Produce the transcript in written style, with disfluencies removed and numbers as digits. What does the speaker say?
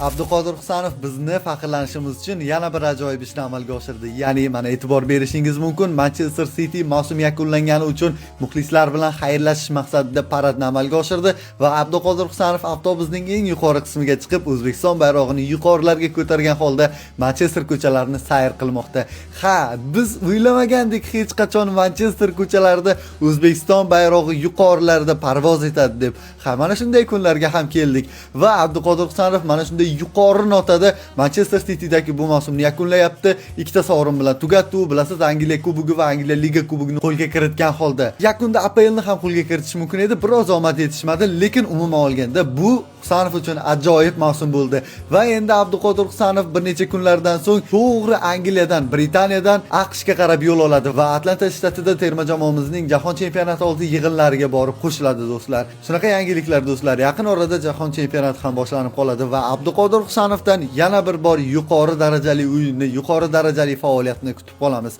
Abduqodir Husanov bizni faxrlanishimiz uchun yana bir ajoyib ishni amalga oshirdi. Ya'ni mana e'tibor berishingiz mumkin, Manchester City mavsum yakunlangani uchun muxlislar bilan xayrlashish maqsadida paradni amalga oshirdi va Abduqodir Husanov avtobusning eng yuqori qismiga chiqib, O'zbekiston bayrog'ini yuqorilarga ko'targan holda Manchester ko'chalarini sayr qilmoqda. Ha, biz o'ylamagandik hech qachon Manchester ko'chalarida O'zbekiston bayrog'i yuqorilarda parvoz etadi deb. Ha, mana shunday kunlarga ham keldik va Abduqodir Husanov mana shunday yuqori notada Manchester City'dagi bu mavsumni yakunlayapti. Ikkita sovrin bilan tugatdi. Bilasiz, Angliya Kubogi va Angliya Liga Kubogini qo'lga kiritgan holda. Yakunda APLni ham qo'lga kiritish mumkin edi. Biroz omad yetishmadi, lekin umuman olganda bu Husanov uchun ajoyib mavsum bo'ldi. Va endi Abduqodir Husanov bir necha kunlardan so'ng to'g'ri Angliyadan, Britaniyadan AQShga qarab yo'l oladi va Atlanta shtatida terma jamoamizning jahon chempionati oldi yig'inlariga borib qo'shiladi do'stlar. Shunaqa yangiliklar do'stlar. Yaqin orada jahon chempionati ham boshlanib qoladi va Abduqodir Husanovdan yana bir bor yuqori darajali o'yinni, yuqori darajali faoliyatni kutib qolamiz.